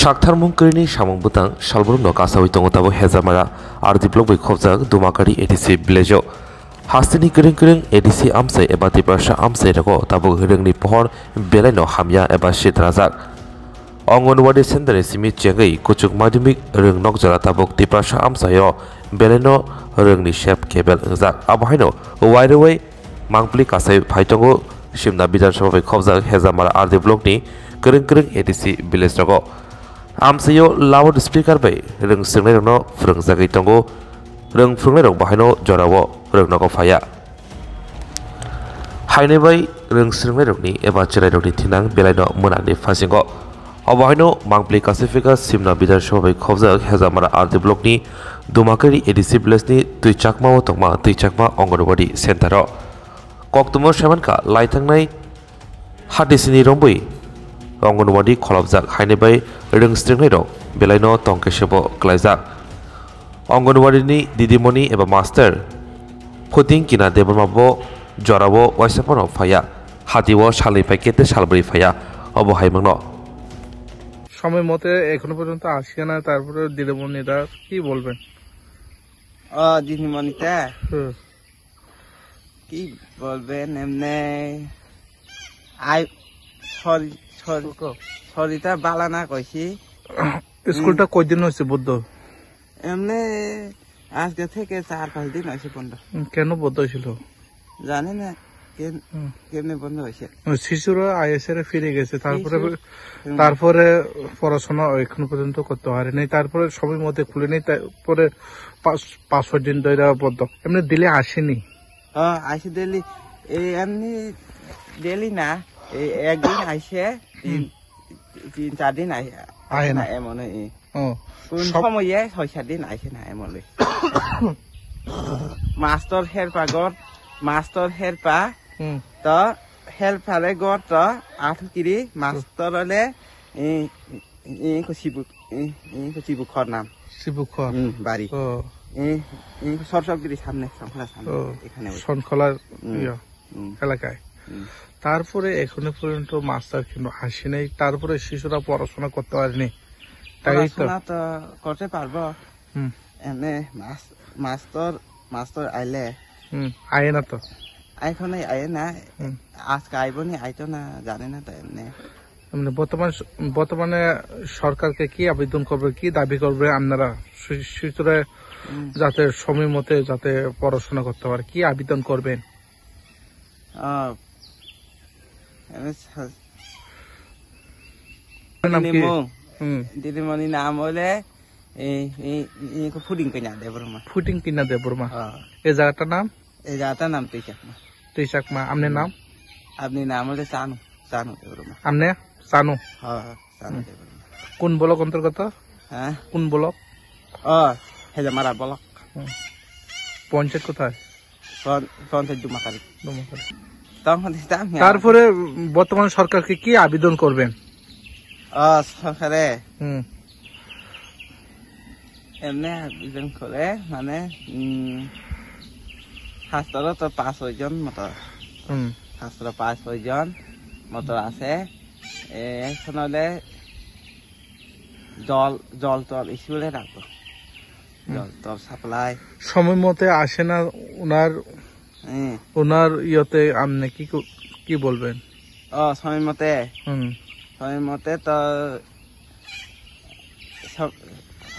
Shakthar Mungkirini Shamung Butang, Shalbrum no Kasawi Tongotabo Hezamara, Ardiblok with Kovzak, Dumakari, EDC Blejo. Hastini Kring EDC Amse, Ebati Prasha Amse, Tabo Hiringni Pohor, Beleno Hamya, Eba Shit Razak. Ongonwadi Center Simi Jengai, Kuchuk Madimik, Ring Nokjara Tabok Tiprasha Amsayo, Beleno, Ringni Shep Kebel Zak, Abahino, wide away, Mangpli Kasai Paitongo, Shimna Bidan Shavik Kovzak, Hezamara Ardiblokni, Kring EDC Bilestrago. Amsayo loud speaker by Ring Singleno, Frung Zagitongo, Ring Frungero Bahino, Jorawo, Ring Nokofaya. Haine by Ring Singleni, Eva Cheredi Tinang, Beleno, Munani Fasingo. Obahino, Mangpli Pacifica, Simna Bidan Shovik Kovzak, Hezamara Ardiblokni, Dumakari EDC Blesni, Tuichakma, Tokma, Tuichakma, Ongonwadi, Centero. Koktumo Shamanka, Lightangnai, Hadisini Rombui. Ongonwadi Kolobzak Haine by Ring Stringlero, Beleno Tonkeshebo Glazak. Ongonwadi Didimoni Eba Master. Putin Kina Debamabo, Jorabo, Waisapon of Fire. Hatiwo Shali Pakete Shalbury Fire, Obohaimano. সময় মতে এখনো পর্যন্ত আসে না তারপরে দিদিমণিরা কি বলবেন দিদিমণিটা কি বলবেন এমনি আই শরীরটা বালা না কইছি স্কুলটা কয়দিন হয়েছে বদ্ধ এমনি আজকে থেকে 4-5 দিন হয়েছে বন্ধ কেন বদ্ধ ছিল জানি না কেমনে বন্ধ হয়েছে শিশুরা আইএসএ ফিরে গেছে তারপরে পড়াশোনা এখন পর্যন্ত করতে পারেনি তারপরে সময় মতে খুলেনি তারপরে 5-6 দিন ধরে বদ্ধ এমনি দিলে আসেনি আসে দিলি এমনি দিলি না একদিন আইসে 3-4 দিন আসে না এমন কোন সময়ে 6-7 দিন আসে না এমন মাস্টার হেরপা তো হেল্পারে গত আঠকিরি মাস্টারলে শিবুখর নাম শিবুখর বাড়ি সরসবগিরি সামনে এখানে শনখলার এলাকায় তারপরে এখনো পর্যন্ত মাস্টার কিন্তু আসে নাই তারপরে শিশুরা পড়াশোনা করতে পারেনি তাই তো করতে পারবো এমনি মাস্টার আইলে আয় না তো এখন আয় না আজকে আইবনি আইতো না জানে না তো এমনি বর্তমানে সরকারকে কি আবেদন করবে কি দাবি করবে আপনারা শিশুরা যাতে সময় মতে যাতে পড়াশোনা করতে পারে কি আবেদন করবেন দিদিমণি নাম হলে ফুটিং কিনা দেবর্মা এই জায়গাটার নাম তুইচাকমা আপনার নাম আপনি নাম হলে চানু দেবর্মা আপনি চানু চানু দেবর্মা কোন ব্লক অন্তর্গত হ্যাঁ কোন ব্লক হেজামারা ব্লক পঞ্চায়েত কোথায় পঞ্চায়েত দুমাকারি তারপরে বর্তমান সরকারকে কি আবেদন করবেন সরকারে এমনি আবেদন করে মানে হাসপাতাল তো 5-6 জন মতো হাসপাতাল 5-6 জন মতো আছে এখন হলে জল স্কুলে রাখবো জল সাপ্লাই সময় মতে আসে না ওনার ইয়েতে আপনি কি বলবেন সময় মতে তো